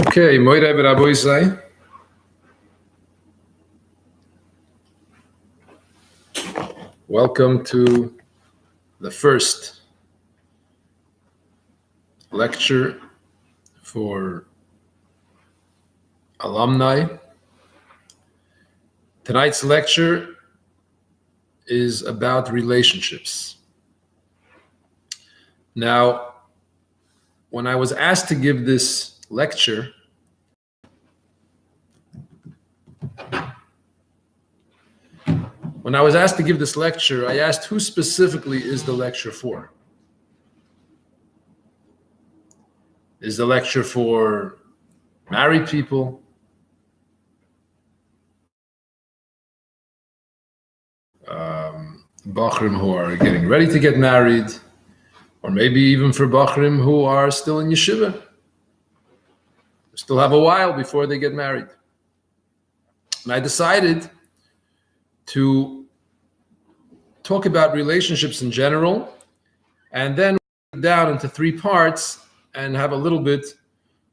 Okay, Moirei Beraboisai. Welcome to the first lecture for alumni. Tonight's lecture is about relationships. Now, when I was asked to give this lecture, I asked who specifically is the lecture for? Is the lecture for married people? Bachrim who are getting ready to get married, or maybe even for Bachrim who are still in yeshiva, still have a while before they get married. And I decided to talk about relationships in general, and then down into three parts and have a little bit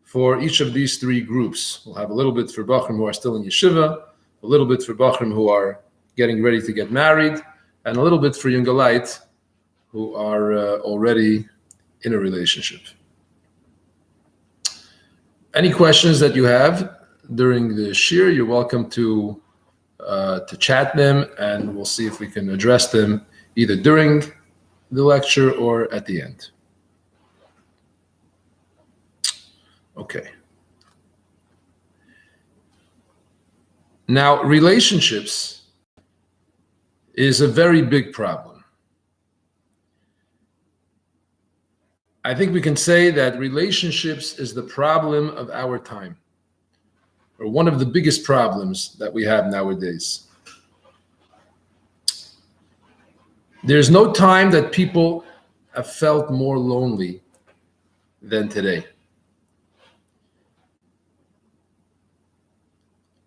for each of these three groups. We'll have a little bit for Bachrim who are still in yeshiva, a little bit for Bachrim who are getting ready to get married, and a little bit for Jungalite who are already in a relationship. Any questions that you have during the shir, you're welcome to chat them, and we'll see if we can address them either during the lecture or at the end. Okay. Now, relationships is a very big problem. I think we can say that relationships is the problem of our time, or one of the biggest problems that we have nowadays. There's no time that people have felt more lonely than today.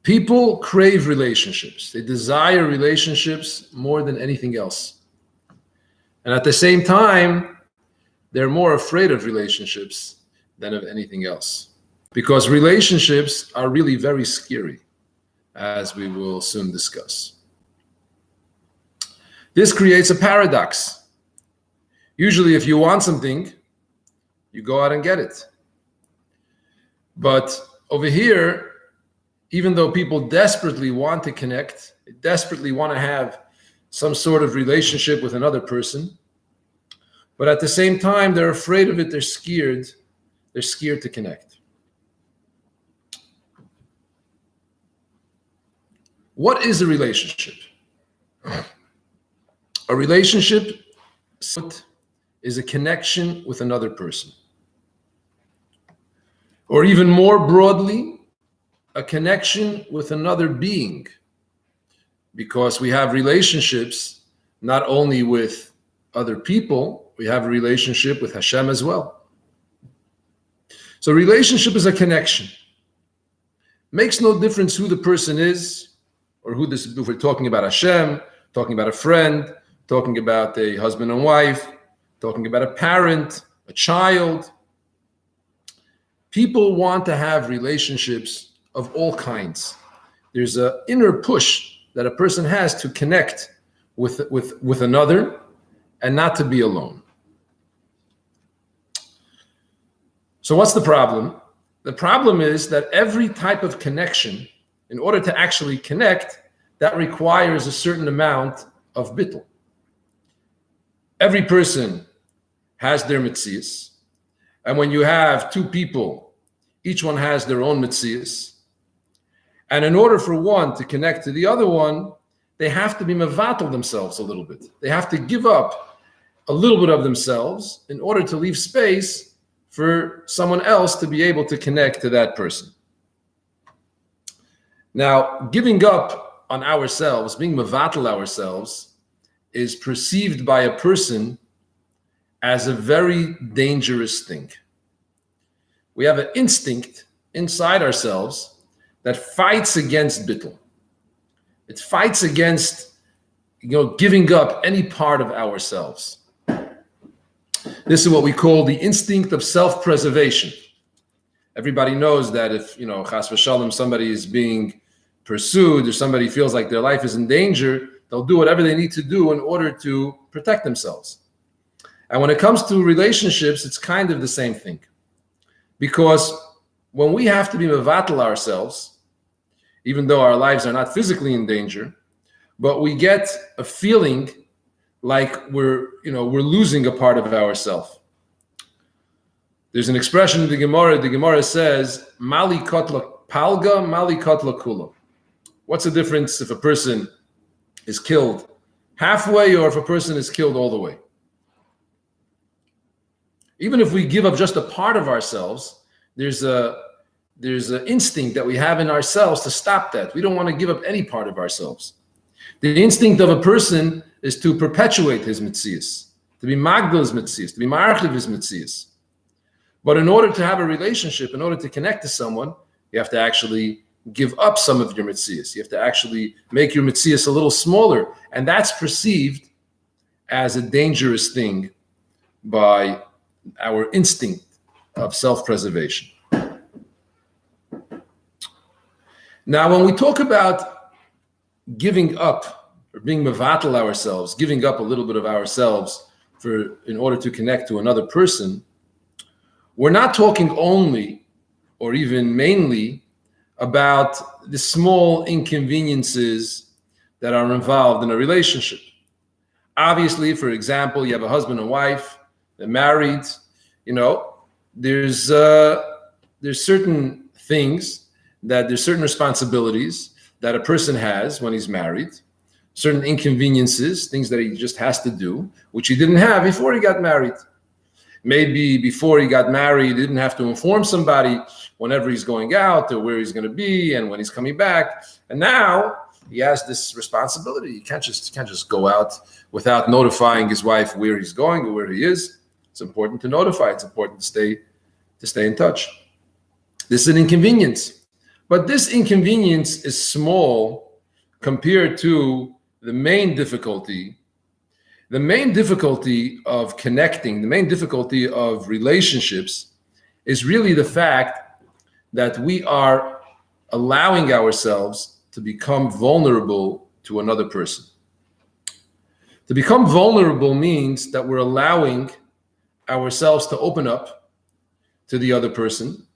People crave relationships. They desire relationships more than anything else. And at the same time, they're more afraid of relationships than of anything else. Because relationships are really very scary, as we will soon discuss. This creates a paradox. Usually, if you want something, you go out and get it. But over here, even though people desperately want to connect, desperately want to have some sort of relationship with another person, but at the same time, they're afraid of it, they're scared to connect. What is a relationship? A relationship is a connection with another person. Or even more broadly, a connection with another being. Because we have relationships not only with other people, we have a relationship with Hashem as well. So relationship is a connection. Makes no difference who the person is, or if we're talking about Hashem, talking about a friend, talking about a husband and wife, talking about a parent, a child. People want to have relationships of all kinds. There's an inner push that a person has to connect with another and not to be alone. So what's the problem? The problem is that every type of connection, in order to actually connect, that requires a certain amount of bittul. Every person has their metzius, and when you have two people, each one has their own metzius. And in order for one to connect to the other one, they have to be mevatel themselves a little bit. They have to give up a little bit of themselves in order to leave space for someone else to be able to connect to that person. Now, giving up on ourselves, being mevatel ourselves, is perceived by a person as a very dangerous thing. We have an instinct inside ourselves that fights against bittul. It fights against, giving up any part of ourselves. This is what we call the instinct of self-preservation. Everybody knows that if, chas v'shalom, somebody is being pursued or somebody feels like their life is in danger, they'll do whatever they need to do in order to protect themselves. And when it comes to relationships, it's kind of the same thing. Because when we have to be mevatel ourselves, even though our lives are not physically in danger, but we get a feeling like we're losing a part of ourselves. There's an expression in the Gemara. The Gemara says, "Mali kotla palga, mali kotla kula." What's the difference if a person is killed halfway or if a person is killed all the way? Even if we give up just a part of ourselves, there's an instinct that we have in ourselves to stop that. We don't want to give up any part of ourselves. The instinct of a person is to perpetuate his mitzias, to be magdal his mitzias, to be ma'archiv his mitzias. But in order to have a relationship, in order to connect to someone, you have to actually give up some of your mitzias. You have to actually make your mitzias a little smaller. And that's perceived as a dangerous thing by our instinct of self-preservation. Now, when we talk about giving up or being mevatel ourselves, giving up a little bit of ourselves in order to connect to another person, we're not talking only or even mainly about the small inconveniences that are involved in a relationship. Obviously, for example, you have a husband and wife, they're married, there's certain things there's certain responsibilities that a person has when he's married, certain inconveniences, things that he just has to do, which he didn't have before he got married. Maybe before he got married, he didn't have to inform somebody whenever he's going out or where he's going to be and when he's coming back. And now he has this responsibility. He can't just go out without notifying his wife where he's going or where he is. It's important to notify. It's important to stay in touch. This is an inconvenience. But this inconvenience is small compared to the main difficulty. The main difficulty of connecting, the main difficulty of relationships is really the fact that we are allowing ourselves to become vulnerable to another person. To become vulnerable means that we're allowing ourselves to open up to the other person,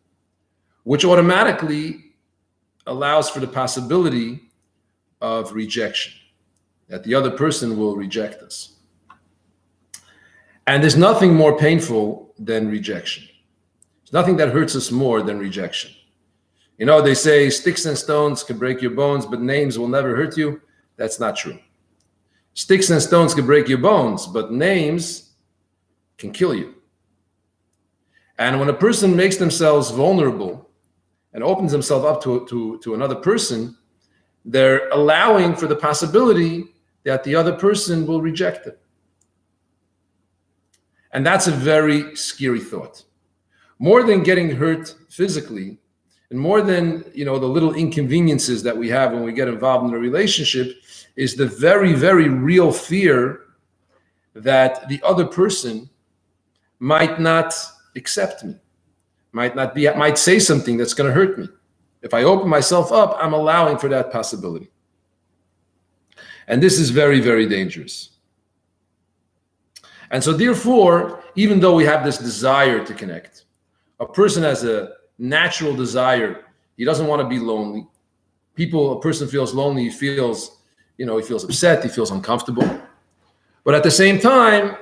which automatically allows for the possibility of rejection, that the other person will reject us. And there's nothing more painful than rejection. There's nothing that hurts us more than rejection. They say sticks and stones can break your bones, but names will never hurt you. That's not true. Sticks and stones can break your bones, but names can kill you. And when a person makes themselves vulnerable and opens himself up to another person, they're allowing for the possibility that the other person will reject them. And that's a very scary thought. More than getting hurt physically, and more than the little inconveniences that we have when we get involved in a relationship, is the very, very real fear that the other person might not accept me, might say something that's going to hurt me. If I open myself up, I'm allowing for that possibility. And this is very, very dangerous. And so therefore, even though we have this desire to connect, a person has a natural desire. He doesn't want to be lonely. A person feels lonely, he feels upset, he feels uncomfortable. But at the same time,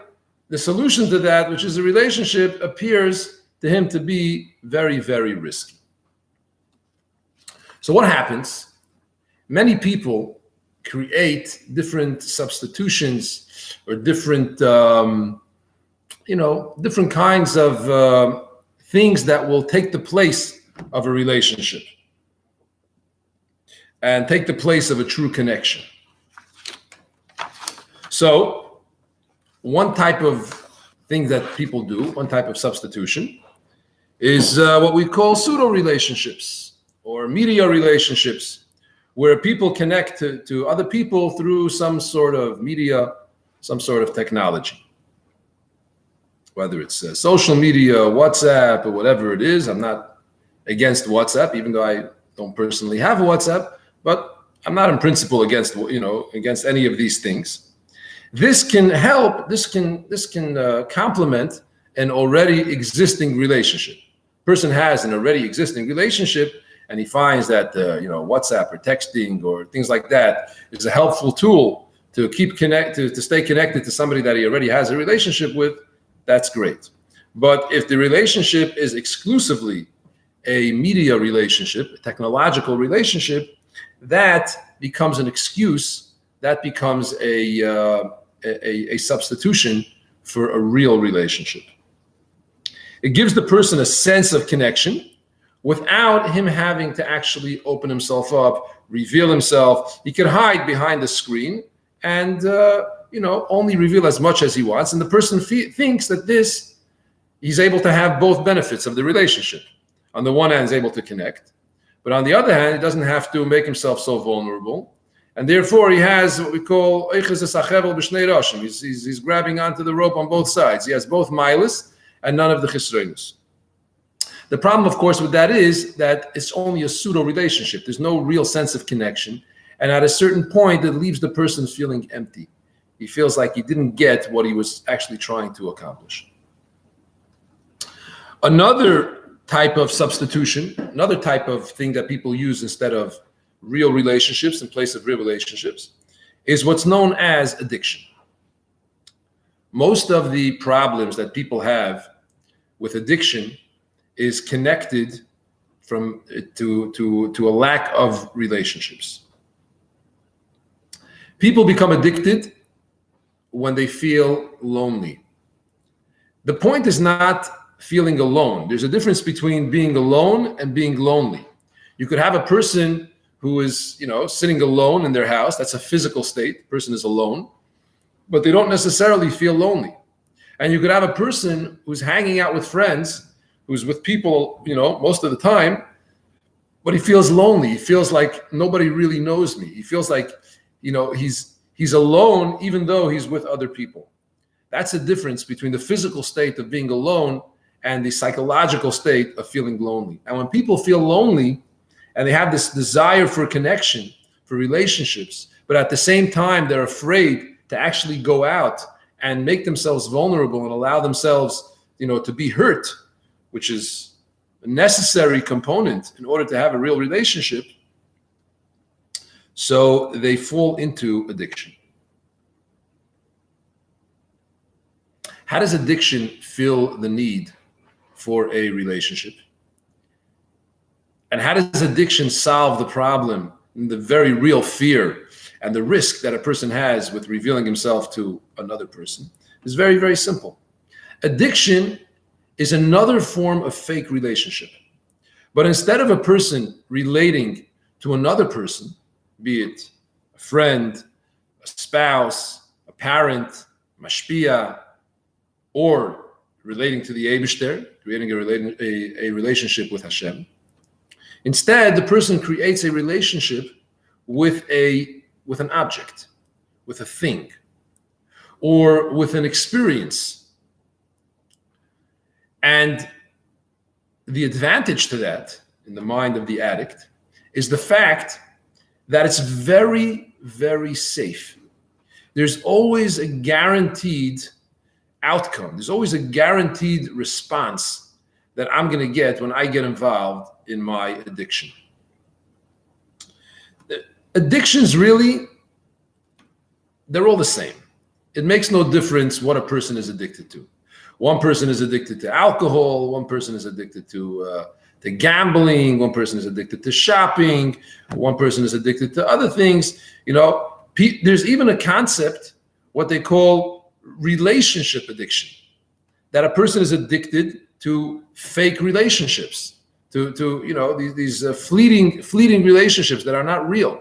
the solution to that, which is a relationship, appears to him to be very, very risky. So what happens? Many people create different substitutions or different kinds of things that will take the place of a relationship and take the place of a true connection. So one type of thing that people do, one type of substitution, is what we call pseudo relationships or media relationships, where people connect to other people through some sort of media, some sort of technology. Whether it's social media, WhatsApp, or whatever it is, I'm not against WhatsApp, even though I don't personally have a WhatsApp, but I'm not in principle against any of these things. This can help. This can complement an already existing relationship. Person has an already existing relationship, and he finds that WhatsApp or texting or things like that is a helpful tool to to stay connected to somebody that he already has a relationship with. That's great. But if the relationship is exclusively a media relationship, a technological relationship, that becomes an excuse. That becomes a substitution for a real relationship. It gives the person a sense of connection without him having to actually open himself up, reveal himself. He can hide behind the screen and only reveal as much as he wants. And the person thinks that he's able to have both benefits of the relationship. On the one hand, he's able to connect, but on the other hand, he doesn't have to make himself so vulnerable. And therefore, he has what we call he's grabbing onto the rope on both sides. He has both milas and none of the chisroinus. The problem, of course, with that is that it's only a pseudo relationship. There's no real sense of connection. And at a certain point, it leaves the person feeling empty. He feels like he didn't get what he was actually trying to accomplish. Another type of substitution, another type of thing that people use instead of real relationships in place of real relationships, is what's known as addiction. Most of the problems that people have with addiction is connected to a lack of relationships. People become addicted when they feel lonely. The point is not feeling alone. There's a difference between being alone and being lonely. You could have a person who is, sitting alone in their house. That's a physical state. The person is alone, but they don't necessarily feel lonely. And you could have a person who's hanging out with friends, who's with people, most of the time, but he feels lonely. He feels like nobody really knows me. He feels like, he's alone even though he's with other people. That's the difference between the physical state of being alone and the psychological state of feeling lonely. And when people feel lonely and they have this desire for connection, for relationships, but at the same time, they're afraid to actually go out and make themselves vulnerable and allow themselves, to be hurt, which is a necessary component in order to have a real relationship. So they fall into addiction. How does addiction fill the need for a relationship? And how does addiction solve the problem, the very real fear and the risk that a person has with revealing himself to another person? It's very, very simple. Addiction is another form of fake relationship. But instead of a person relating to another person, be it a friend, a spouse, a parent, mashpia, or relating to the Eibishter, creating a relationship with Hashem. Instead, the person creates a relationship with an object, with a thing, or with an experience. And the advantage to that, in the mind of the addict, is the fact that it's very, very safe. There's always a guaranteed outcome. There's always a guaranteed response that I'm going to get when I get involved in my addiction. Addictions really, they're all the same. It makes no difference what a person is addicted to. One person is addicted to alcohol. One person is addicted to gambling. One person is addicted to shopping. One person is addicted to other things. There's even a concept, what they call relationship addiction, that a person is addicted to fake relationships, to these fleeting relationships that are not real.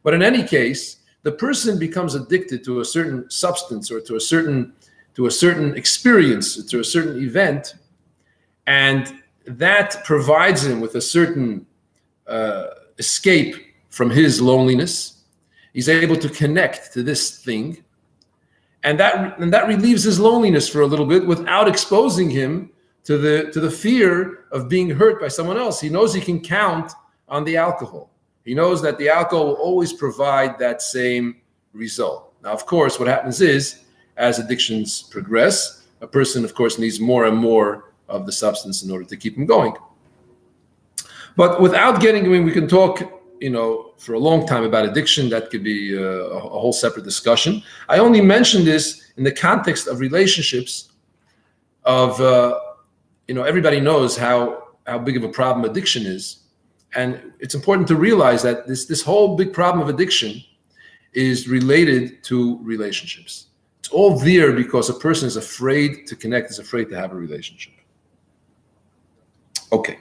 But in any case, the person becomes addicted to a certain substance or to a certain experience, to a certain event, and that provides him with a certain escape from his loneliness. He's able to connect to this thing, and that relieves his loneliness for a little bit without exposing him to the fear of being hurt by someone else. He knows he can count on the alcohol. He knows that the alcohol will always provide that same result. Now, of course, what happens is, as addictions progress, a person, of course, needs more and more of the substance in order to keep him going. But without getting, we can talk, for a long time about addiction. That could be a whole separate discussion. I only mention this in the context of relationships. Everybody knows how big of a problem addiction is, and it's important to realize that this whole big problem of addiction is related to relationships. It's all there because a person is afraid to connect, is afraid to have a relationship. Okay.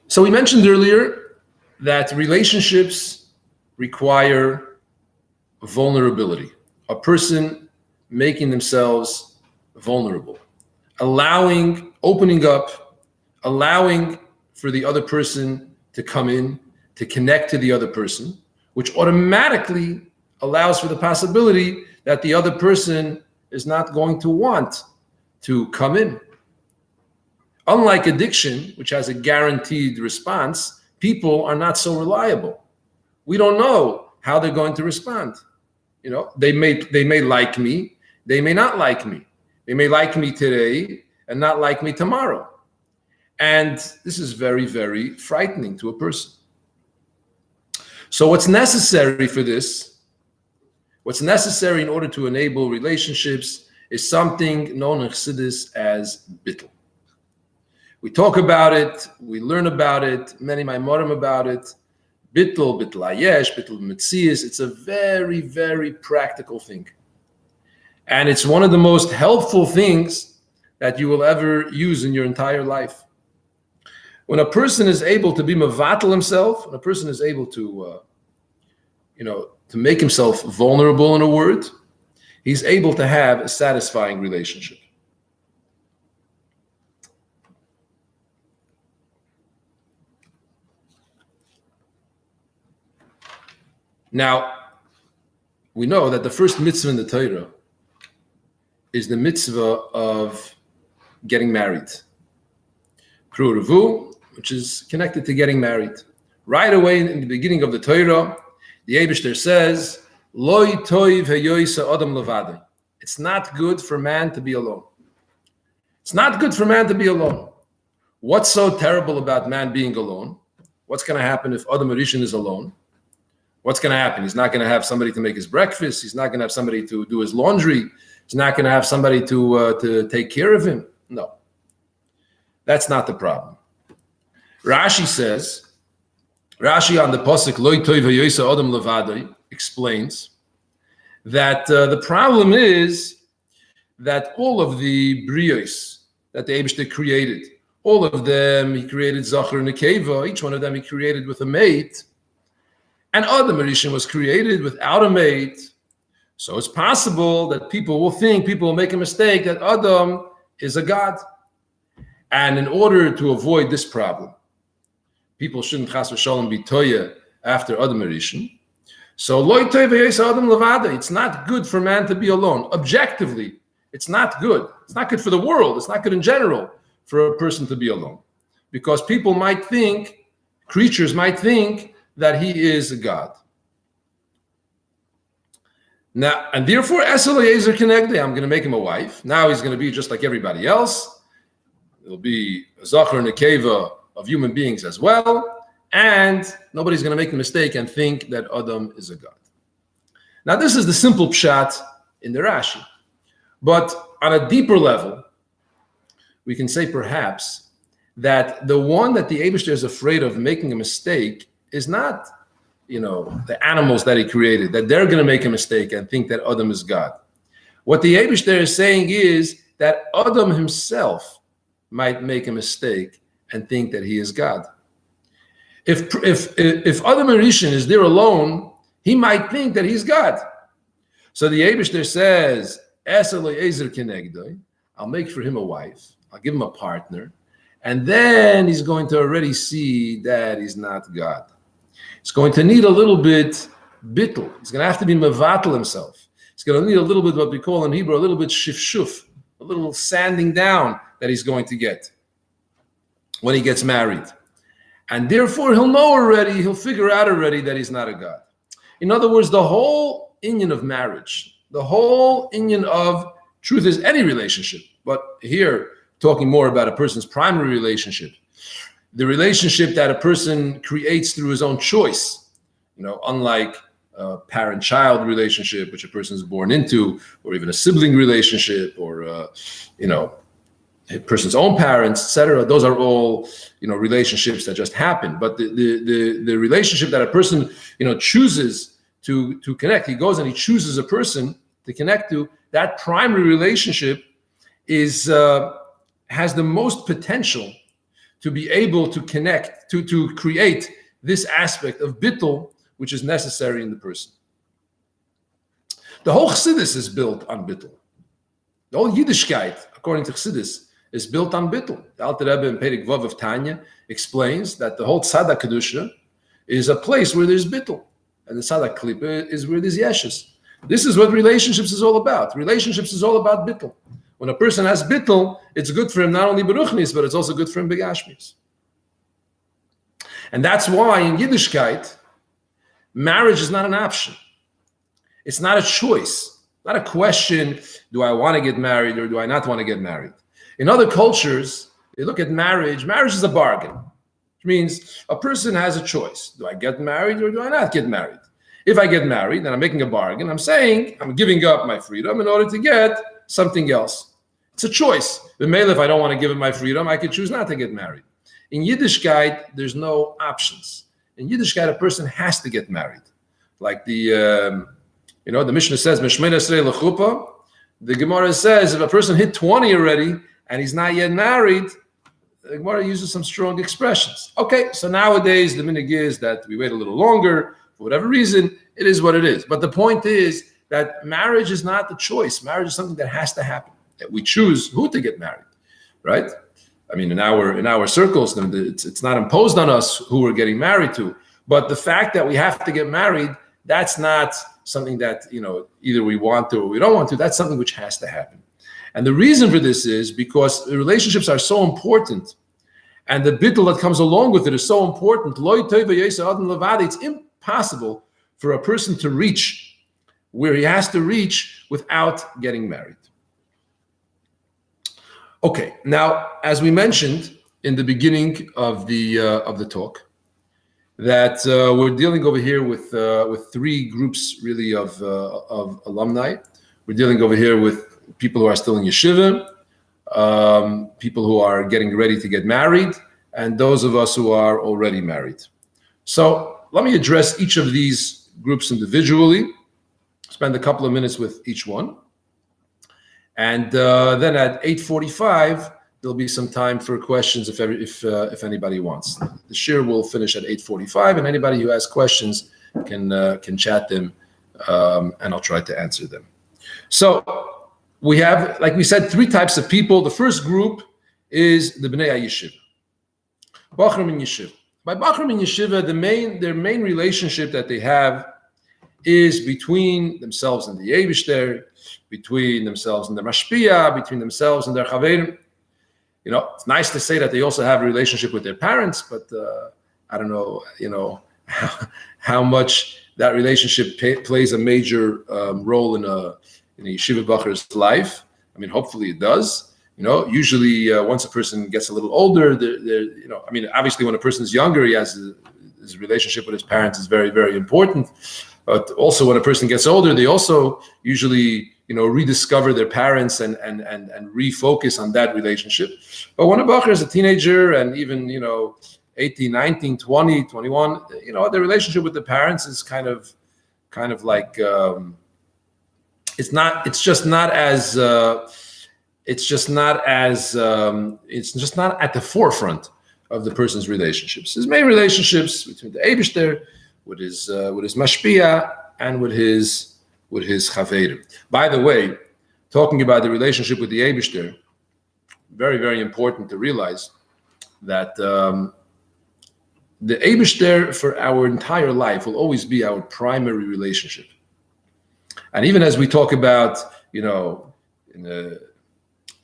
So we mentioned earlier that relationships require vulnerability, a person making themselves vulnerable, opening up, allowing for the other person to come in, to connect to the other person, which automatically allows for the possibility that the other person is not going to want to come in. Unlike addiction, which has a guaranteed response, people are not so reliable. We don't know how they're going to respond. They may like me, they may not like me. They may like me today and not like me tomorrow. And this is very, very frightening to a person. So what's necessary for this, what's necessary in order to enable relationships, is something known in Chassidus as bittul. We talk about it, we learn about it, many Maimorim about it. Bittul hayesh, bittul metzius. It's a very, very practical thing. And it's one of the most helpful things that you will ever use in your entire life. When a person is able to be mevatel himself, when a person is able to make himself vulnerable, in a word, he's able to have a satisfying relationship. Now, we know that the first mitzvah in the Torah is the mitzvah of getting married. Kru Revu, which is connected to getting married. Right away in the beginning of the Torah, the Eibishter says, Loi toiv heyoisa adam levado. It's not good for man to be alone. It's not good for man to be alone. What's so terrible about man being alone? What's going to happen if Adam Rishon is alone? What's going to happen? He's not going to have somebody to make his breakfast. He's not going to have somebody to do his laundry. He's not going to have somebody to take care of him. No, that's not the problem. Rashi says, Rashi on the pasuk Loi toiv hayoisa adam levado explains that the problem is that all of the brios that the Eibishter created, all of them, he created Zachar and Nekeva, each one of them he created with a mate. And Adam Rishon was created without a mate. So it's possible that people will make a mistake that Adam is a god. And in order to avoid this problem, people shouldn't chas v'shalom be toya after Adam Rishon. So Loi toiv hayoisa adam levado. It's not good for man to be alone. Objectively, it's not good. It's not good for the world. It's not good in general for a person to be alone. Because creatures might think that he is a god. Now, and therefore, Esel Eliezer Kenegde, I'm going to make him a wife. Now he's going to be just like everybody else. It'll be a Zachar and a Nekeva of human beings as well. And nobody's going to make the mistake and think that Adam is a god. Now, this is the simple pshat in the Rashi. But on a deeper level, we can say perhaps that the one that the Eibishter is afraid of making a mistake is not, the animals that he created, that they're going to make a mistake and think that Adam is God. What the Eibishter is saying is that Adam himself might make a mistake and think that he is God. If Adam Rishon is there alone, he might think that he's God. So the Eibishter says, Esel Eliezer Kenegdoi, I'll make for him a wife, I'll give him a partner, and then he's going to already see that he's not God. He's going to need a little bit bittul. He's going to have to be mevatel himself. He's going to need a little bit what we call in Hebrew a little bit shifshuf, a little sanding down that he's going to get when he gets married. And therefore he'll figure out already that he's not a God. In other words, the whole inyan of marriage, the whole inyan of truth is any relationship, but here talking more about a person's primary relationship, the relationship that a person creates through his own choice, unlike a parent-child relationship, which a person is born into, or even a sibling relationship, or a person's own parents, etc. Those are all relationships that just happen. But the relationship that a person chooses to connect, he goes and he chooses a person to connect to. That primary relationship is has the most potential to be able to connect to create this aspect of bittul, which is necessary in the person. The whole Chassidus is built on bittul. The whole Yiddishkeit, according to Chassidus, is built on bittul. The Alter Rebbe in Perek Vav of Tanya explains that the whole Tzaddik Kedusha is a place where there's bittul, and the Tzaddik Klippa is where there's yeshes. This is what relationships is all about. Relationships is all about bittul. When a person has bittul, it's good for him not only beruchnis, but it's also good for him begashmis. And that's why in Yiddishkeit, marriage is not an option. It's not a choice, not a question, do I want to get married or do I not want to get married? In other cultures, they look at marriage is a bargain, which means a person has a choice. Do I get married or do I not get married? If I get married, then I'm making a bargain. I'm saying I'm giving up my freedom in order to get something else. It's a choice. If I don't want to give up my freedom, I could choose not to get married. In Yiddishkeit, there's no options. In Yiddishkeit, a person has to get married. Like the Mishnah says, the Gemara says, if a person hit 20 already and he's not yet married, the Gemara uses some strong expressions. Okay, so nowadays the minhag is that we wait a little longer. For whatever reason, it is what it is. But the point is that marriage is not the choice. Marriage is something that has to happen. That we choose who to get married, right? I mean, in our circles, it's not imposed on us who we're getting married to. But the fact that we have to get married, that's not something that either we want to or we don't want to. That's something which has to happen. And the reason for this is because the relationships are so important, and the bittul that comes along with it is so important. It's impossible for a person to reach where he has to reach without getting married. Okay, now as we mentioned in the beginning of the talk, that we're dealing over here with three groups really of alumni. We're dealing over here with people who are still in yeshiva, people who are getting ready to get married, and those of us who are already married. So let me address each of these groups individually, spend a couple of minutes with each one. And then at 8:45, there'll be some time for questions if anybody wants. The shir will finish at 8:45, and anybody who has questions can chat them, and I'll try to answer them. So we have, like we said, three types of people. The first group is the Bnei HaYeshiva, Bachrim in Yeshiva. By Bachrim in Yeshiva, their main relationship that they have is between themselves and the Eibishter, between themselves and their Mashpia, between themselves and their Chaverim. It's nice to say that they also have a relationship with their parents, but I don't know, how much that relationship plays a major role in a yeshiva bacher's life. I mean, hopefully it does. Usually once a person gets a little older, obviously when a person is younger, he has his relationship with his parents is very, very important. But also when a person gets older, they also usually rediscover their parents and refocus on that relationship. But when a bacher is a teenager and even 18, 19, 20, 21, the relationship with the parents is kind of like it's just not at the forefront of the person's relationships. His main relationships between the Eibishter, with his mashpia, and with his chaverim. By the way, talking about the relationship with the Eibishter, very, very important to realize that the Eibishter for our entire life will always be our primary relationship. And even as we talk about,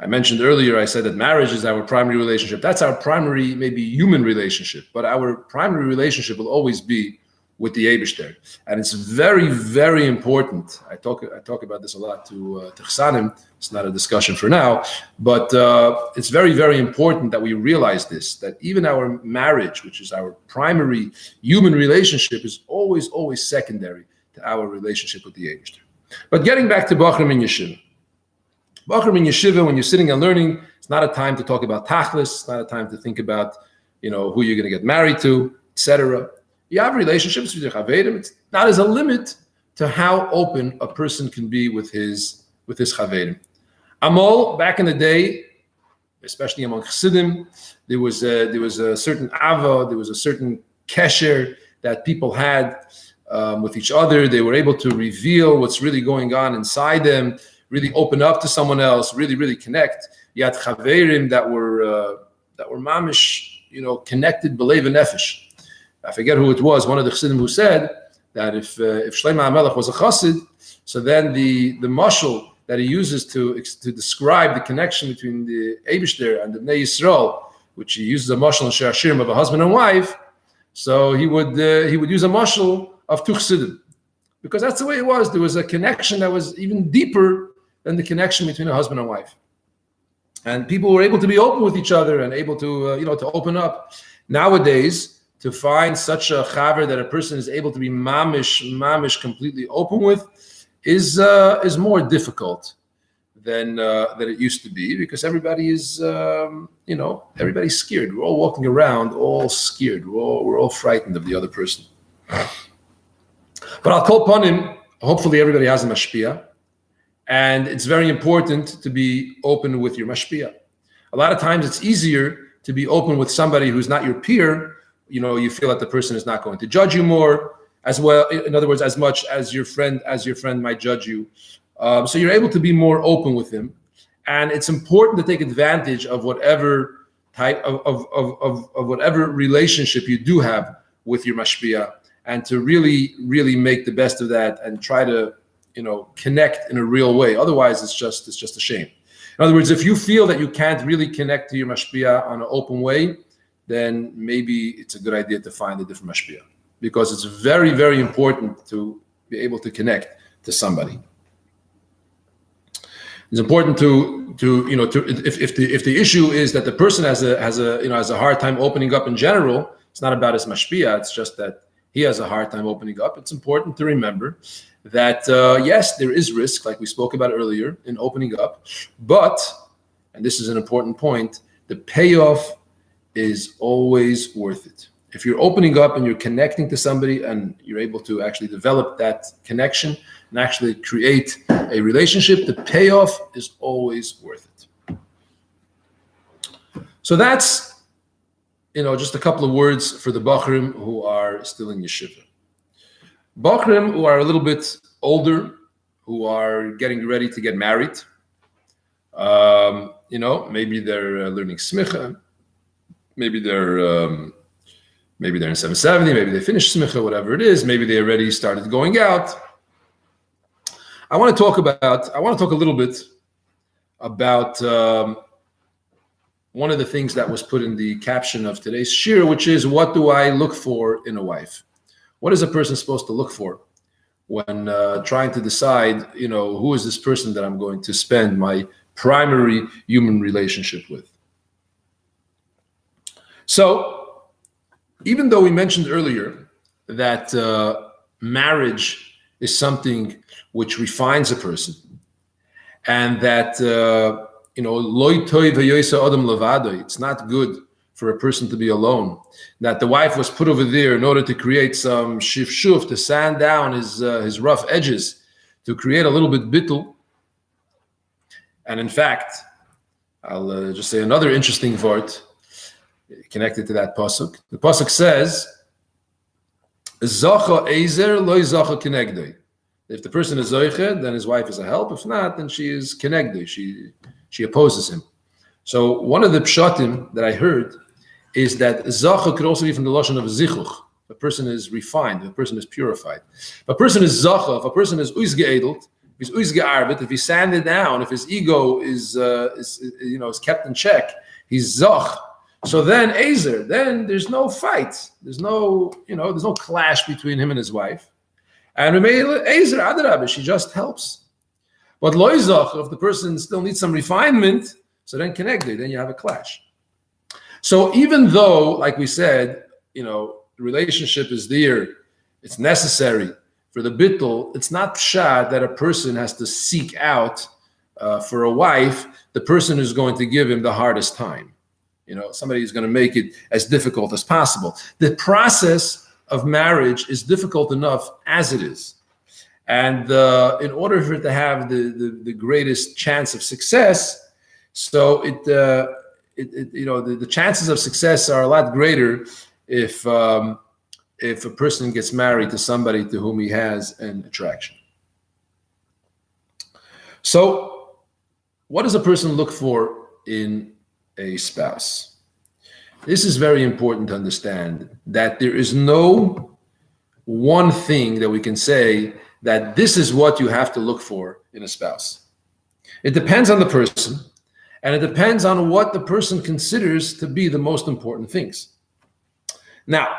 I mentioned earlier, I said that marriage is our primary relationship. That's our primary, maybe human relationship, but our primary relationship will always be with the Eibishter. And it's very, very important. I talk about this a lot to Chsanim. It's not a discussion for now, but it's very, very important that we realize this, that even our marriage, which is our primary human relationship, is always, always secondary to our relationship with the Eibishter. But getting back to Bachrim in Yeshiva. Bachrim in Yeshiva, when you're sitting and learning, it's not a time to talk about tachlis. It's not a time to think about, who you're going to get married to, etc. You have relationships with your chaverim. It's not as a limit to how open a person can be with his chaverim. Amol, back in the day, especially among Chassidim, there was a certain ava, there was a certain kesher that people had with each other. They were able to reveal what's really going on inside them, really open up to someone else, really, really connect. You had chaverim that were mamish, connected b'leiv nefesh. I forget who it was. One of the Chassidim who said that if Shlomo HaMelech was a Chassid, so then the mashal that he uses to describe the connection between the Eibishter and the Bnei Yisrael, which he uses a mashal in Shir Hashirim of a husband and wife, so he would use a mashal of two Chassidim, because that's the way it was. There was a connection that was even deeper than the connection between a husband and wife, and people were able to be open with each other and able to to open up. Nowadays, to find such a chaver that a person is able to be mamish completely open with is more difficult than it used to be, because everybody is everybody's scared. We're all walking around all scared. We're all frightened of the other person. But I'll call upon him. Hopefully everybody has a mashpia, and it's very important to be open with your mashpia. A lot of times it's easier to be open with somebody who's not your peer. You feel that the person is not going to judge you more as well. In other words, as much as your friend might judge you. So you're able to be more open with him. And it's important to take advantage of whatever type of whatever relationship you do have with your mashpia, and to really, really make the best of that and try to, connect in a real way. Otherwise, it's just a shame. In other words, if you feel that you can't really connect to your mashpia on an open way, then maybe it's a good idea to find a different mashpia, because it's very, very important to be able to connect to somebody. It's important if the issue is that the person has a hard time opening up in general. It's not about his mashpia. It's just that he has a hard time opening up. It's important to remember that yes, there is risk, like we spoke about earlier, in opening up, but, and this is an important point, the payoff is always worth it. If you're opening up and you're connecting to somebody and you're able to actually develop that connection and actually create a relationship, the payoff is always worth it. So that's, just a couple of words for the Bachrim who are still in Yeshiva. Bachrim who are a little bit older, who are getting ready to get married, maybe they're learning smicha, maybe they're in 770, maybe they finished smicha, whatever it is. Maybe they already started going out. I want to talk a little bit about one of the things that was put in the caption of today's shir, which is, what do I look for in a wife? What is a person supposed to look for when trying to decide, who is this person that I'm going to spend my primary human relationship with? So, even though we mentioned earlier that marriage is something which refines a person, and that loy toy v'yoysa adam levado, it's not good for a person to be alone, that the wife was put over there in order to create some shif, to sand down his rough edges, to create a little bit bittul. And in fact, I'll just say another interesting vort connected to that pasuk. The pasuk says, "Zacha ezer loy zacha kenegdei." If the person is zoiche, then his wife is a help. If not, then she is kenegdei. She opposes him. So one of the pshatim that I heard is that zacha could also be from the lashon of zichuch. A person is refined. A person is purified. If a person is zacha, if a person is uzgeedelt, if he's sanded down, if his ego is kept in check, he's zoch. So then Ezer, then there's no fight. There's no clash between him and his wife. And Ezer, Adarabah, she just helps. But loizach, if the person still needs some refinement, so then connected, then you have a clash. So even though, like we said, the relationship is there, it's necessary for the bittul, it's not pshat that a person has to seek out for a wife the person who's going to give him the hardest time. Somebody who's going to make it as difficult as possible. The process of marriage is difficult enough as it is. And in order for it to have the greatest chance of success, so the chances of success are a lot greater if a person gets married to somebody to whom he has an attraction. So, what does a person look for in a spouse? This is very important to understand, that there is no one thing that we can say that this is what you have to look for in a spouse. It depends on the person, and it depends on what the person considers to be the most important things. Now,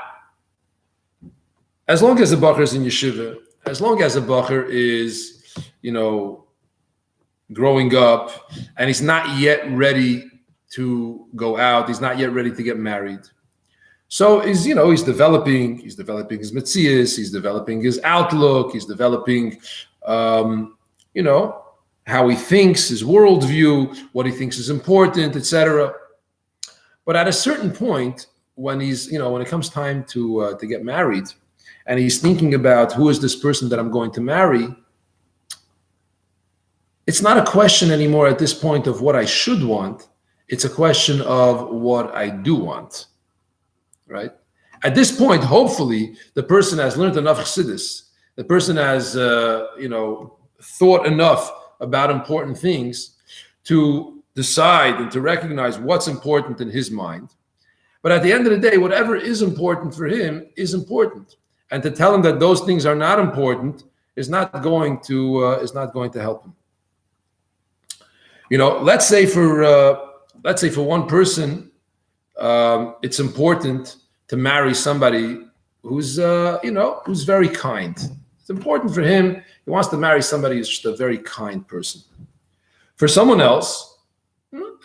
as long as a bacher is in yeshiva, as long as a bacher is, growing up, and he's not yet ready to go out, he's not yet ready to get married. So he's developing his metzias, he's developing his outlook, he's developing, how he thinks, his worldview, what he thinks is important, etc. But at a certain point, when when it comes time to get married, and he's thinking about who is this person that I'm going to marry, it's not a question anymore at this point of what I should want. It's a question of what I do want, right? At this point, hopefully, the person has learned enough chassidus. The person has, thought enough about important things to decide and to recognize what's important in his mind. But at the end of the day, whatever is important for him is important. And to tell him that those things are not important is not going to help him. Let's say for one person, it's important to marry somebody who's very kind. It's important for him. He wants to marry somebody who's just a very kind person. For someone else,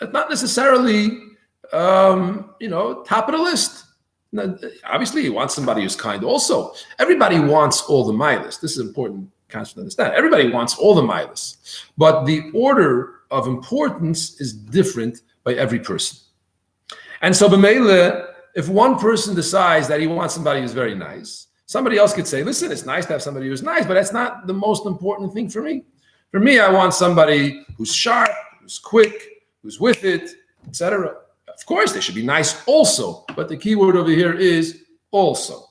it's not necessarily top of the list. Obviously, he wants somebody who's kind also. Everybody wants all the milas. This is important concept to understand. Everybody wants all the milas. But the order of importance is different by every person. And so, b'meila, if one person decides that he wants somebody who's very nice, somebody else could say, listen, it's nice to have somebody who's nice, but that's not the most important thing for me. For me, I want somebody who's sharp, who's quick, who's with it, etc. Of course, they should be nice also, but the key word over here is also.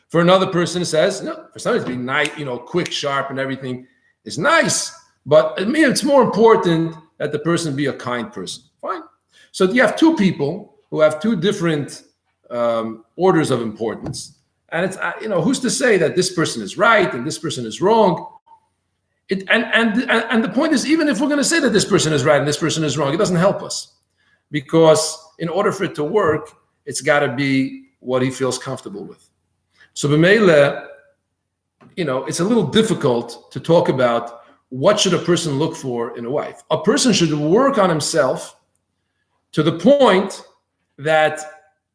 For another person, it says, no, for somebody to be nice, quick, sharp, and everything is nice, but I mean, it's more important that the person be a kind person. Fine. So you have two people who have two different orders of importance, and it's who's to say that this person is right and this person is wrong? And the point is, even if we're going to say that this person is right and this person is wrong, it doesn't help us. Because in order for it to work, it's got to be what he feels comfortable with. So b'meila, it's a little difficult to talk about what should a person look for in a wife. A person should work on himself to the point that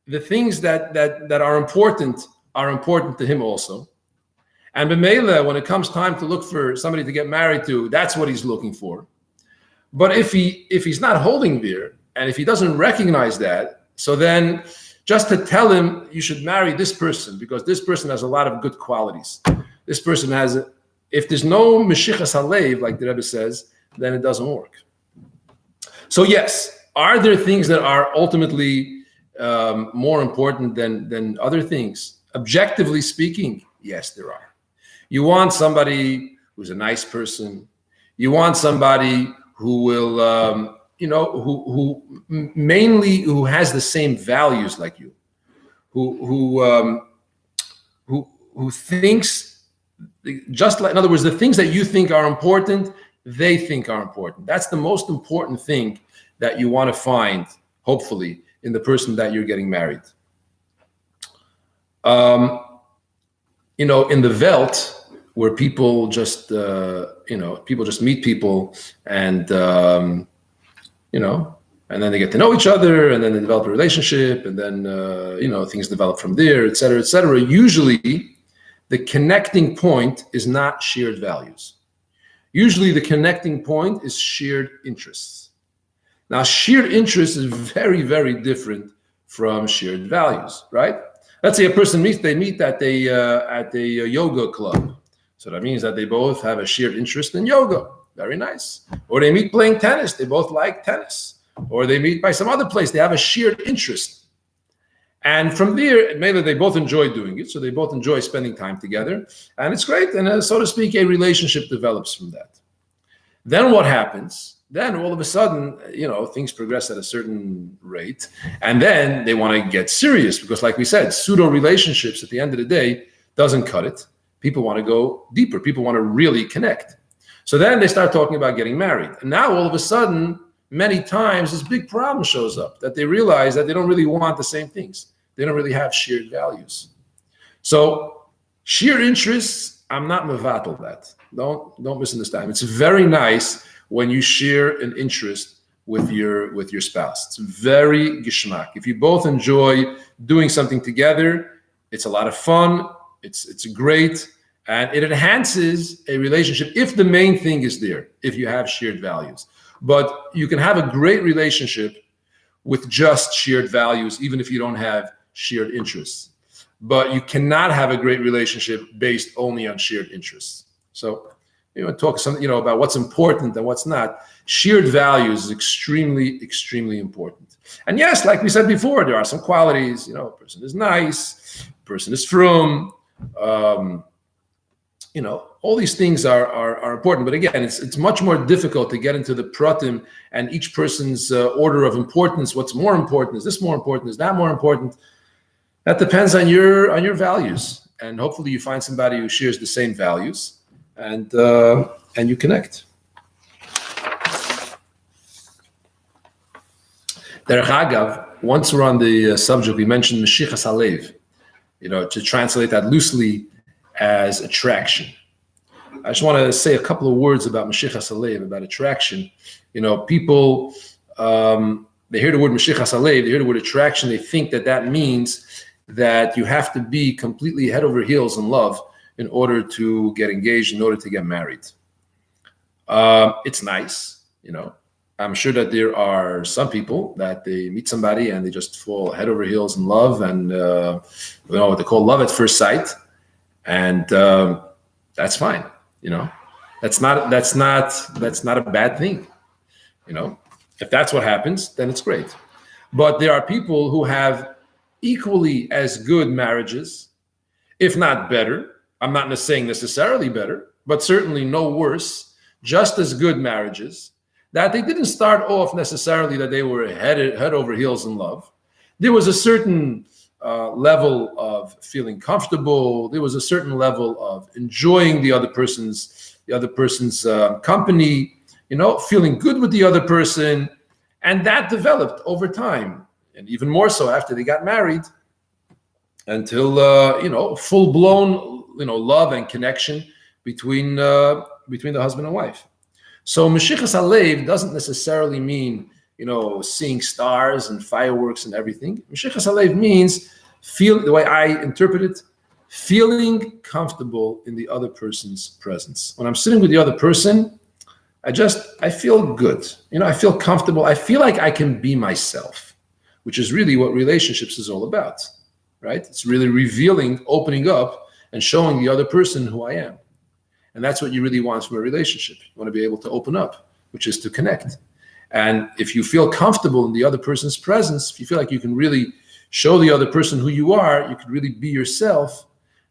the things that are important to him also. And b'meila, when it comes time to look for somebody to get married to, that's what he's looking for. But if he's not holding there, and if he doesn't recognize that, so then just to tell him you should marry this person because this person has a lot of good qualities. This person has, if there's no meshichas halev, like the Rebbe says, then it doesn't work. So yes, are there things that are ultimately more important than other things? Objectively speaking, yes, there are. You want somebody who's a nice person. You want somebody who will, who has the same values like you, who thinks Just like, in other words, the things that you think are important, they think are important. That's the most important thing that you want to find, hopefully, in the person that you're getting married. In the Welt, where people just, people just meet people and, and then they get to know each other, and then they develop a relationship, and then, things develop from there, et cetera, et cetera. Usually, the connecting point is not shared values. Usually, the connecting point is shared interests. Now, shared interests is very, very different from shared values, right? Let's say a person they meet at a yoga club. So that means that they both have a shared interest in yoga. Very nice. Or they meet playing tennis. They both like tennis. Or they meet by some other place. They have a shared interest. And from there, maybe they both enjoy doing it. So they both enjoy spending time together. And it's great. And so to speak, a relationship develops from that. Then what happens? Then all of a sudden, things progress at a certain rate. And then they want to get serious because, like we said, pseudo relationships at the end of the day doesn't cut it. People want to go deeper. People want to really connect. So then they start talking about getting married. And now all of a sudden, many times this big problem shows up that they realize that they don't really want the same things. They don't really have shared values. So shared interests, I'm not mevatel that. Don't misunderstand. It's very nice when you share an interest with your spouse. It's very geschmack. If you both enjoy doing something together, it's a lot of fun. It's great, and it enhances a relationship if the main thing is there, if you have shared values. But you can have a great relationship with just shared values, even if you don't have shared interests. But you cannot have a great relationship based only on shared interests. So you want to talk something, about what's important and what's not. Shared values is extremely, extremely important. And yes, like we said before, there are some qualities. A person is nice, a person is frum. All these things are important. But again, it's much more difficult to get into the pratim and each person's order of importance. What's more important? Is this more important? Is that more important? That depends on your values. And hopefully you find somebody who shares the same values. And you connect. Derech Agav, once we're on the subject, we mentioned Meshichas Halev, to translate that loosely as attraction. I just want to say a couple of words about Meshichas Halev, about attraction. People, they hear the word Meshichas Halev, they hear the word attraction, they think that means that you have to be completely head over heels in love in order to get engaged, in order to get married. It's nice, I'm sure that there are some people that they meet somebody and they just fall head over heels in love, and what they call love at first sight, and that's fine. That's not a bad thing. If that's what happens, then it's great. But there are people who have equally as good marriages, if not better. I'm not saying necessarily better, but certainly no worse, just as good marriages, that they didn't start off necessarily that they were head over heels in love. There was a certain level of feeling comfortable. There was a certain level of enjoying the other person's company, feeling good with the other person. And that developed over time, and even more so after they got married, until, full-blown love and connection between the husband and wife. So Meshichas Halev doesn't necessarily mean, seeing stars and fireworks and everything. Meshichas Halev means, the way I interpret it, feeling comfortable in the other person's presence. When I'm sitting with the other person, I feel good. I feel comfortable. I feel like I can be myself, which is really what relationships is all about, right? It's really revealing, opening up, and showing the other person who I am. And that's what you really want from a relationship. You want to be able to open up, which is to connect. And if you feel comfortable in the other person's presence, if you feel like you can really show the other person who you are, you can really be yourself,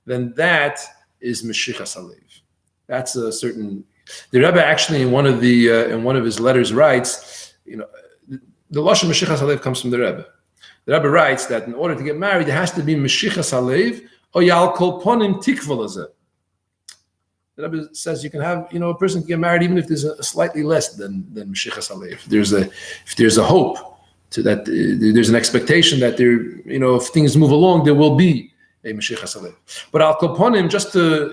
then that is Meshichas Halev. That's a certain. The Rebbe actually in one of his letters writes, the lashon Meshichas Halev comes from the Rebbe. The Rebbe writes that in order to get married, there has to be Meshichas Halev or Yal Kol Ponim Tikva Lazeh. The Rebbe says you can have, a person can get married even if there's a slightly less than Meshichas Halev. If there's a hope to that, there's an expectation that there, if things move along, there will be a Meshichas Halev. But Al Koponim, just to,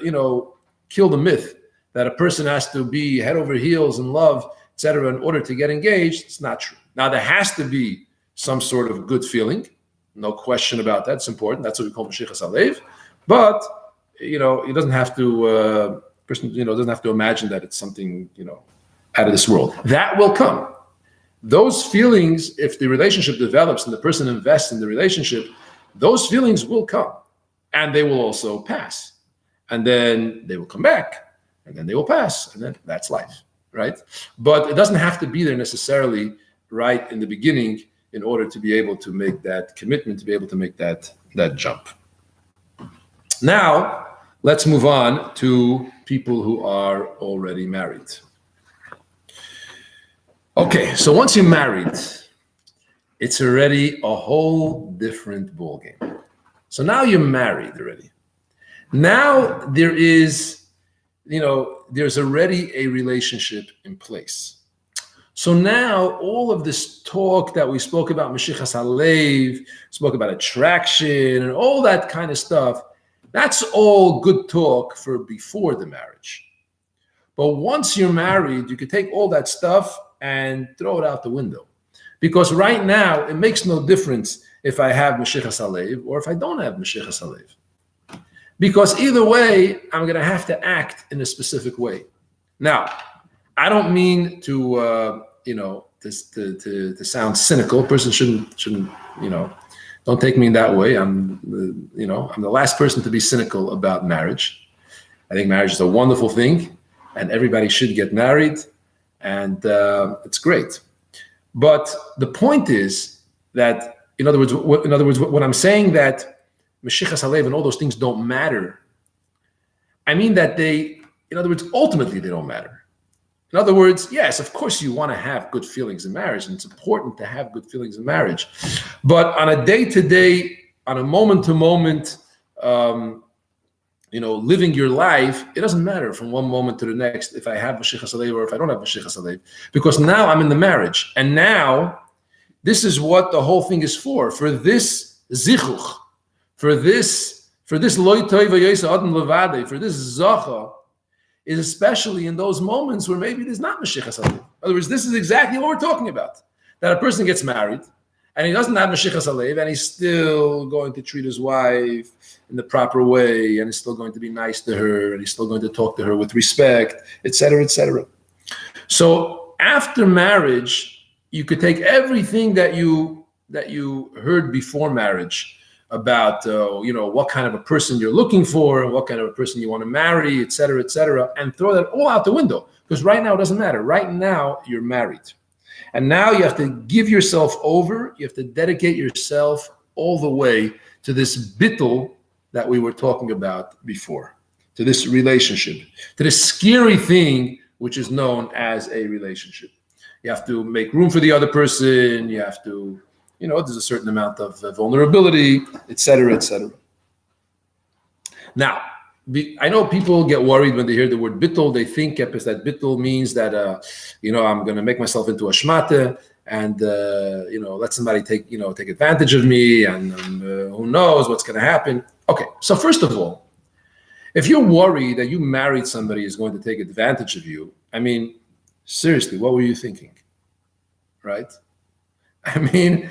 kill the myth that a person has to be head over heels in love, etc., in order to get engaged, it's not true. Now, there has to be some sort of good feeling, no question about that. It's important. That's what we call Meshichas Halev. But it doesn't have to. Person, doesn't have to imagine that it's something, out of this world. That will come. Those feelings, if the relationship develops and the person invests in the relationship, those feelings will come, and they will also pass, and then they will come back, and then they will pass, and then that's life, right? But it doesn't have to be there necessarily right in the beginning in order to be able to make that commitment, to be able to make that jump. Now, let's move on to people who are already married. Okay, so once you're married, it's already a whole different ballgame. So now you're married already. Now there is, there's already a relationship in place. So now all of this talk that we spoke about, Meshichas Halev, spoke about attraction and all that kind of stuff, that's all good talk for before the marriage. But once you're married, you can take all that stuff and throw it out the window. Because right now, it makes no difference if I have Meshichas Halev or if I don't have Meshichas Halev. Because either way, I'm going to have to act in a specific way. Now, I don't mean to, to sound cynical. A person shouldn't, don't take me in that way. I'm the last person to be cynical about marriage. I think marriage is a wonderful thing, and everybody should get married, and it's great. But the point is that, in other words, when I'm saying that Meshichas Halev and all those things don't matter, I mean that ultimately they don't matter. In other words, yes, of course you want to have good feelings in marriage, and it's important to have good feelings in marriage. But on a day-to-day, on a moment-to-moment, living your life, it doesn't matter from one moment to the next if I have Meshichas Halev or if I don't have Meshichas Halev, because now I'm in the marriage, and now this is what the whole thing is for this zichuch, for this loy toiva yosa adam levade, for this zacha, is especially in those moments where maybe there's not Meshichas Halev. In other words, this is exactly what we're talking about. That a person gets married, and he doesn't have Meshichas Halev, and he's still going to treat his wife in the proper way, and he's still going to be nice to her, and he's still going to talk to her with respect, etc., etc. So after marriage, you could take everything that you heard before marriage about what kind of a person you're looking for and what kind of a person you want to marry, etc., and throw that all out the window. Because right now it doesn't matter. Right now you're married. And now you have to give yourself over, you have to dedicate yourself all the way to this bittul that we were talking about before, to this relationship, to this scary thing which is known as a relationship. You have to make room for the other person, you have to, there's a certain amount of vulnerability, etc., etc. Now, I know people get worried when they hear the word bittul. They think that bittul means that, I'm going to make myself into a shmata and, let somebody take advantage of me, and who knows what's going to happen. Okay, so first of all, if you're worried that you married somebody who's going to take advantage of you, I mean, seriously, what were you thinking, right? I mean,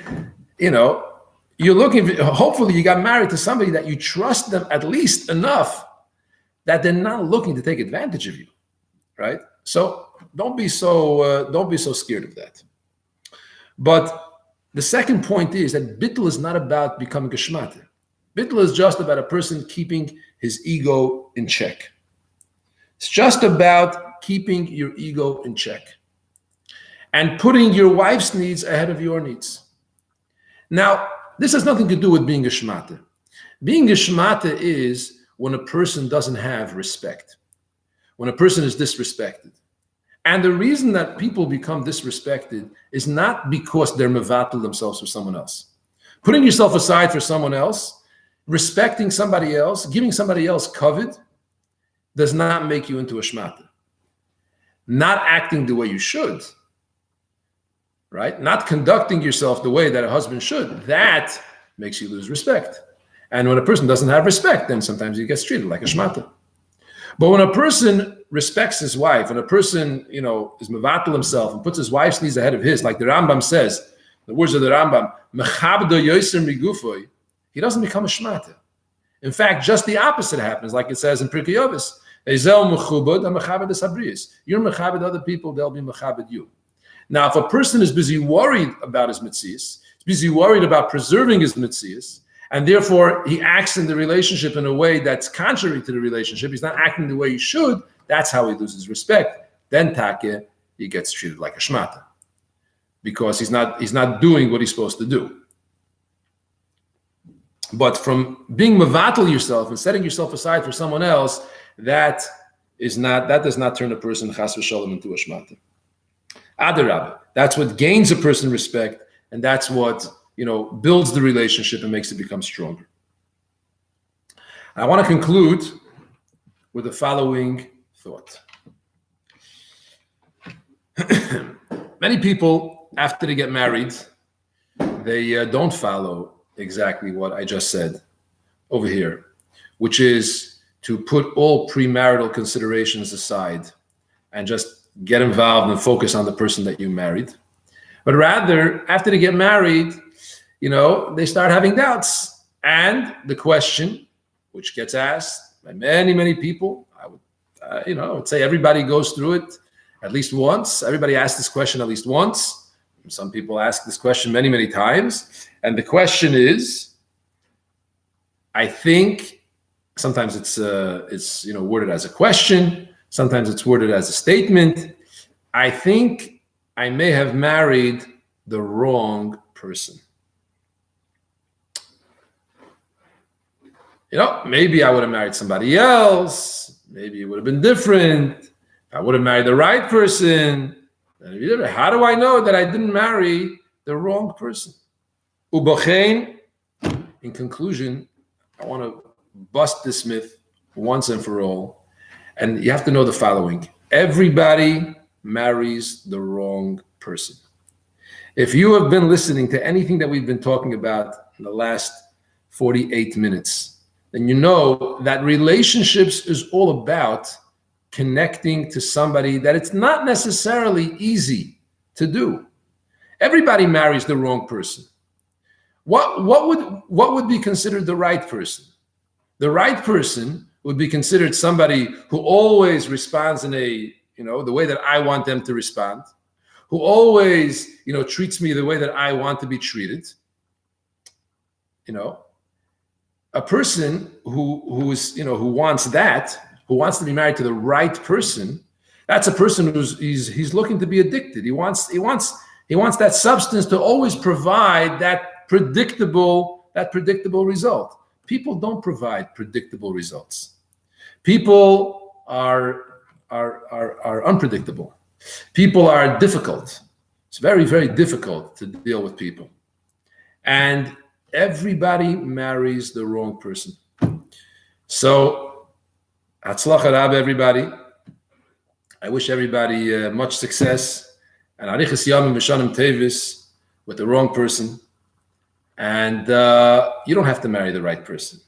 you're looking for, hopefully you got married to somebody that you trust them at least enough that they're not looking to take advantage of you, right? So don't be so scared of that. But the second point is that bittul is not about becoming a shmata. Bittul is just about a person keeping his ego in check. It's just about keeping your ego in check and putting your wife's needs ahead of your needs. Now, this has nothing to do with being a shmata. Being a shmata is when a person doesn't have respect, when a person is disrespected. And the reason that people become disrespected is not because they're mevatel themselves for someone else. Putting yourself aside for someone else, respecting somebody else, giving somebody else kavod, does not make you into a shmata. Not acting the way you should, right? Not conducting yourself the way that a husband should, that makes you lose respect. And when a person doesn't have respect, then sometimes he gets treated like a shmata. But when a person respects his wife, when a person, is mevatel himself and puts his wife's needs ahead of his, like the Rambam says, the words of the Rambam, mechabdo yoser migufoy, he doesn't become a shmata. In fact, just the opposite happens, like it says in Pirkei Avos. You're mechabed other people, they'll be mechabed you. Now, if a person is busy worried about his mitzias, he's busy worried about preserving his mitzias, and therefore he acts in the relationship in a way that's contrary to the relationship, he's not acting the way he should, that's how he loses respect. Then take, he gets treated like a shmata, because he's not doing what he's supposed to do. But from being mevatel yourself and setting yourself aside for someone else, that does not turn a person chas v'shalom into a shmata. Adarabah, that's what gains a person respect, and that's what builds the relationship and makes it become stronger. I want to conclude with the following thought. Many people, after they get married, they don't follow exactly what I just said over here, which is to put all premarital considerations aside and just get involved and focus on the person that you married. But rather, after they get married, they start having doubts. And the question, which gets asked by many, many people, I would say everybody goes through it at least once. Everybody asks this question at least once. Some people ask this question many, many times. And the question is, I think, sometimes it's worded as a question. Sometimes it's worded as a statement. I think I may have married the wrong person. Maybe I would have married somebody else. Maybe it would have been different. I would have married the right person. How do I know that I didn't marry the wrong person? Ubochein, in conclusion, I want to bust this myth once and for all. And you have to know the following. Everybody marries the wrong person. If you have been listening to anything that we've been talking about in the last 48 minutes, then you know that relationships is all about connecting to somebody that it's not necessarily easy to do. Everybody marries the wrong person. What would be considered the right person? The right person would be considered somebody who always responds in the way that I want them to respond, who always, treats me the way that I want to be treated. A person who wants to be married to the right person, that's a person he's looking to be addicted. He wants that substance to always provide that predictable result. People don't provide predictable results. People are unpredictable. People are difficult. It's very, very difficult to deal with people. And everybody marries the wrong person. So, Hatzlacha Rabba, everybody. I wish everybody much success and arichas yamim v'shanim tevis with the wrong person. And you don't have to marry the right person.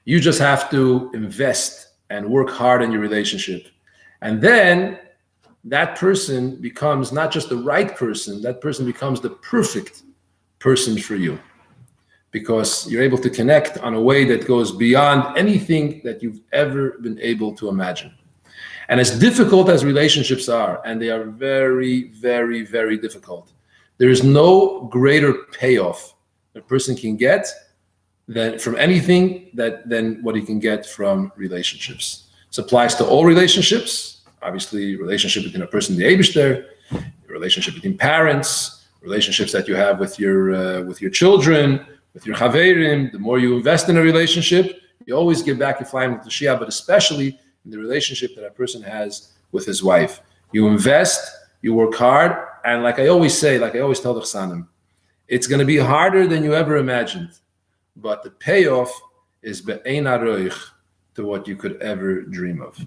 You just have to invest and work hard in your relationship. And then that person becomes not just the right person, that person becomes the perfect person for you. Because you're able to connect on a way that goes beyond anything that you've ever been able to imagine. And as difficult as relationships are, and they are very, very, very difficult, there is no greater payoff a person can get than from anything than what he can get from relationships. This applies to all relationships. Obviously, relationship between a person and the Eibishter, relationship between parents, relationships that you have with your children, with your chaverim. The more you invest in a relationship, you always give back your flying with the Shia, but especially in the relationship that a person has with his wife. You invest, you work hard, and like I always tell the Chsanim, it's going to be harder than you ever imagined, but the payoff is be'ein aroich, to what you could ever dream of.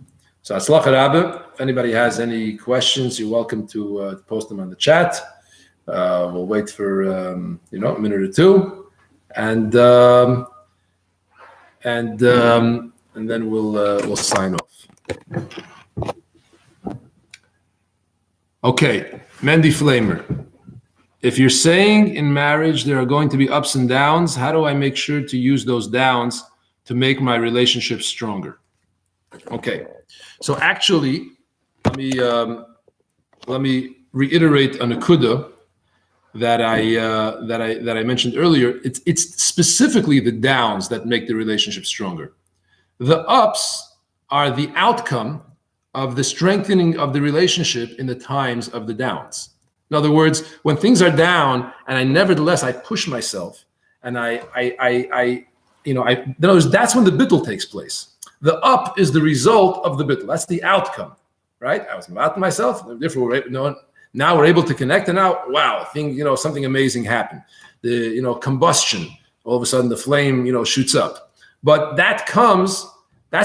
So Atzlacha Rabbe. If anybody has any questions, you're welcome to post them on the chat. We'll wait for a minute or two, and then we'll sign off. Okay, Mendy Flamer. If you're saying in marriage there are going to be ups and downs, how do I make sure to use those downs to make my relationship stronger? Okay, so actually, let me reiterate a nakuda that I mentioned earlier. It's specifically the downs that make the relationship stronger. The ups are the outcome of the strengthening of the relationship in the times of the downs. In other words, when things are down and I nevertheless push myself and in other words, that's when the bittul takes place. The up is the result of the bittul. That's the outcome, right? I was mad to myself. Therefore, now we're able to connect, and now, wow, something amazing happened. The combustion. All of a sudden, the flame shoots up. But that's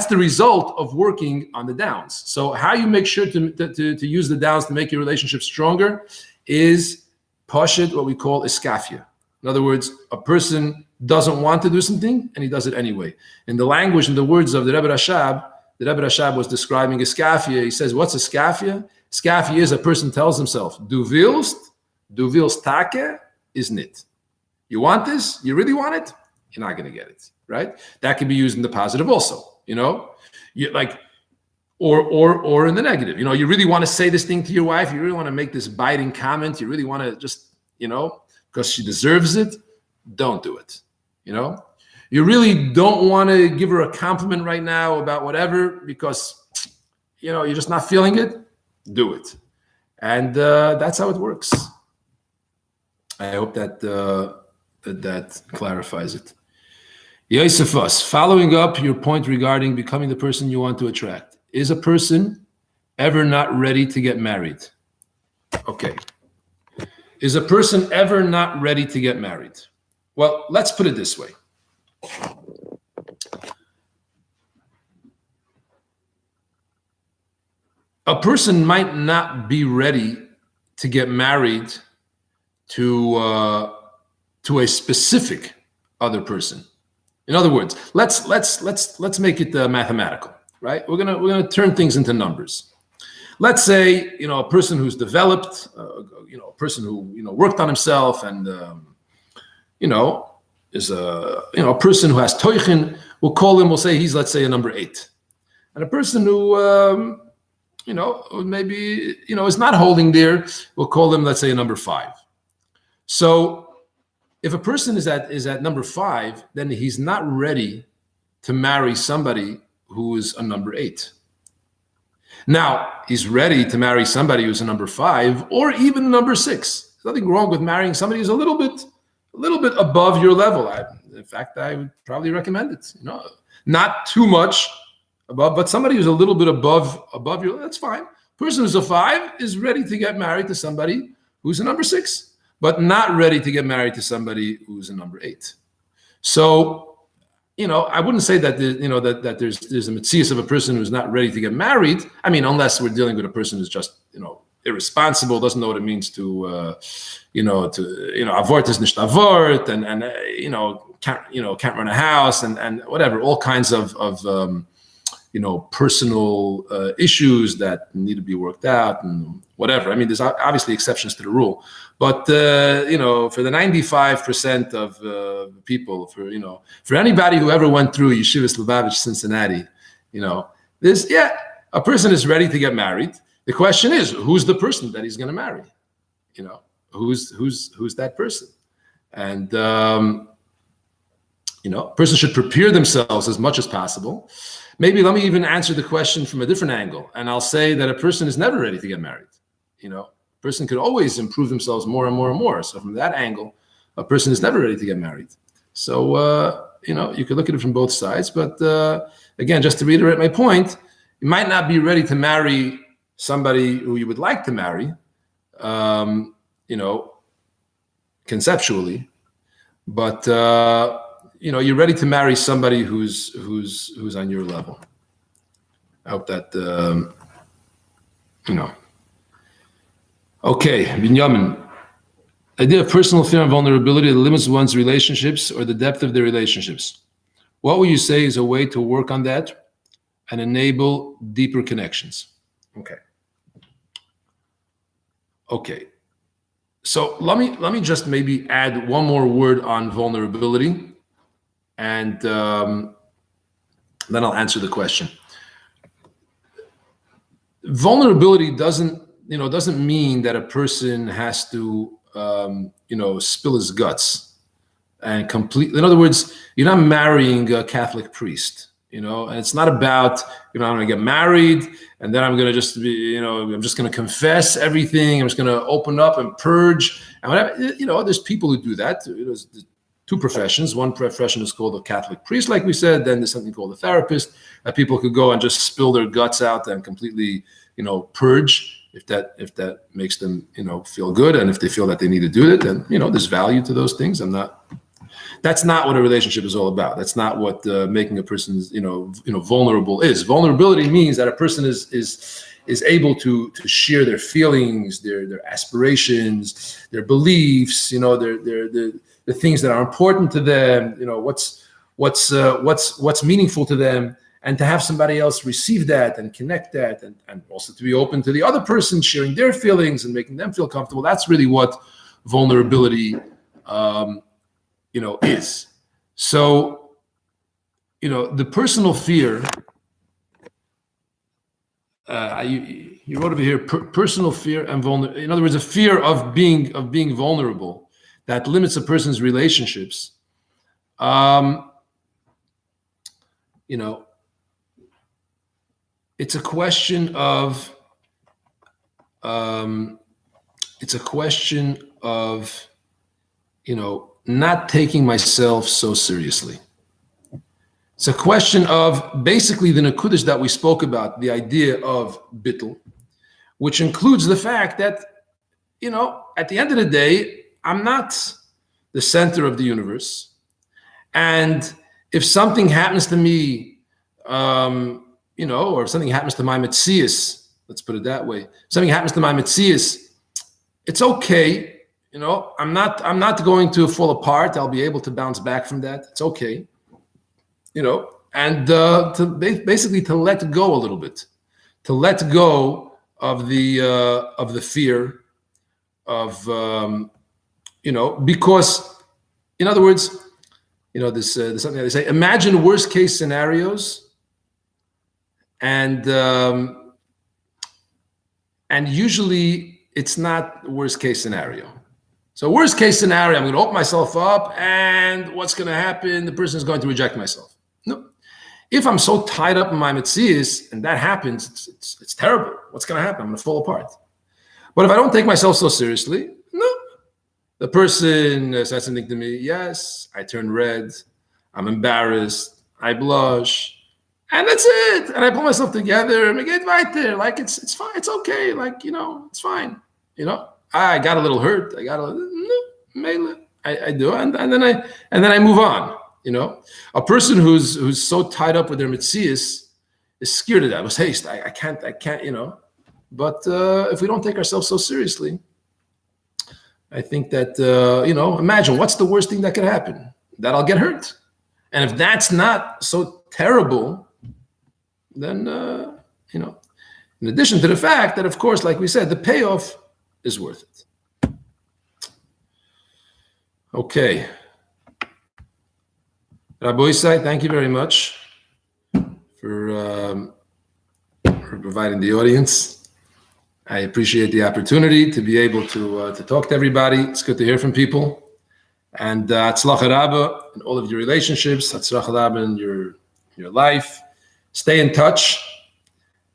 the result of working on the downs. So how you make sure to use the downs to make your relationship stronger is pashut, what we call iskafia. In other words, a person doesn't want to do something and he does it anyway. In the words of the Rebbe Rashab was describing iskafia. He says, what's iskafia? Iskafia is a person tells himself, du willst take is nit. You want this? You really want it? You're not going to get it, right? That can be used in the positive also. Or in the negative. You really want to say this thing to your wife. You really want to make this biting comment. You really want to just, because she deserves it. Don't do it. You really don't want to give her a compliment right now about whatever because, you're just not feeling it. Do it. And that's how it works. I hope that clarifies it. Yosefus, following up your point regarding becoming the person you want to attract. Is a person ever not ready to get married? Okay. Is a person ever not ready to get married? Well, let's put it this way. A person might not be ready to get married to a specific other person. In other words, let's make it mathematical, right? We're gonna turn things into numbers. Let's say a person who's developed, a person who worked on himself, and is a person who has toichin. We'll say he's, let's say, a number 8, and a person who maybe is not holding there. We'll call him, let's say, a number 5. So if a person is at number 5, then he's not ready to marry somebody who is a number 8. Now, he's ready to marry somebody who's a number 5 or even a number 6. There's nothing wrong with marrying somebody who's a little bit above your level. In fact, I would probably recommend it. Not too much above, but somebody who's a little bit above your, that's fine. Person who's a 5 is ready to get married to somebody who's a number 6. But not ready to get married to somebody who's a number 8. So, I wouldn't say that that there's a mitzias of a person who's not ready to get married. I mean, unless we're dealing with a person who's just irresponsible, doesn't know what it means to avort is nicht avort, and can't run a house and whatever, all kinds of personal issues that need to be worked out and whatever. I mean, there's obviously exceptions to the rule, but for the 95% of people, for anybody who ever went through Yeshivas Lubavitch Cincinnati, a person is ready to get married. The question is, who's the person that he's going to marry? Who's that person? And a person should prepare themselves as much as possible. Maybe let me even answer the question from a different angle, and I'll say that a person is never ready to get married. A person could always improve themselves more and more and more. So from that angle, a person is never ready to get married. So you could look at it from both sides. But again, just to reiterate my point, you might not be ready to marry somebody who you would like to marry, conceptually, but you're ready to marry somebody who's on your level. I hope that Okay, Binyamin. Idea of personal fear and vulnerability that limits one's relationships or the depth of their relationships. What would you say is a way to work on that and enable deeper connections? Okay. So let me just maybe add one more word on vulnerability, and then I'll answer the question. Vulnerability doesn't mean that a person has to spill his guts and complete. In other words, you're not marrying a Catholic priest, and it's not about, I'm going to get married and then I'm going to just be, I'm just going to confess everything. I'm just going to open up and purge. And whatever, there's people who do that. There's two professions. One profession is called a Catholic priest, like we said. Then there's something called a therapist, that people could go and just spill their guts out and completely, purge. If that makes them, feel good, and if they feel that they need to do it, then there's value to those things. That's not what a relationship is all about. That's not what making a person, vulnerable is. Vulnerability means that a person is able to share their feelings, their aspirations, their beliefs, the things that are important to them, what's meaningful to them, and to have somebody else receive that and connect that, and also to be open to the other person sharing their feelings and making them feel comfortable. That's really what vulnerability is. So, the personal fear, you wrote over here, personal fear and vulnerability. In other words, a fear of being vulnerable that limits a person's relationships. It's a question of not taking myself so seriously. It's a question of basically the nekudas that we spoke about, the idea of bittul, which includes the fact that, at the end of the day, I'm not the center of the universe. And if something happens to me, or if something happens to my metzius, let's put it that way, something happens to my metzius, it's okay. I'm not going to fall apart. I'll be able to bounce back from that. It's okay. And basically to let go a little bit, to let go of the fear of, because, in other words, there's something that they say, imagine worst case scenarios, and usually it's not worst case scenario. So worst case scenario, I'm going to open myself up, and what's going to happen? The person is going to reject myself. No. If I'm so tied up in my metzius and that happens, it's terrible. What's going to happen? I'm going to fall apart. But if I don't take myself so seriously, no. The person says something to me, yes, I turn red, I'm embarrassed, I blush, and that's it. And I pull myself together and I get right there. Like, it's fine, it's okay. Like, it's fine. I got a little hurt. I do, and then I move on. A person who's so tied up with their metzius is scared of that. Was haste. I can't. But if we don't take ourselves so seriously, I think that imagine what's the worst thing that could happen? That I'll get hurt, and if that's not so terrible, then in addition to the fact that, of course, like we said, the payoff is worth it. Okay. Rabbi Isai, thank you very much for providing the audience. I appreciate the opportunity to be able to talk to everybody. It's good to hear from people. And Hatzlacha Rabba in all of your relationships, Hatzlacha Rabba in your life. Stay in touch,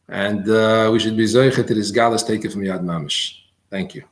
and we should be zoichet to this galas taken from Yad Mamish. Thank you.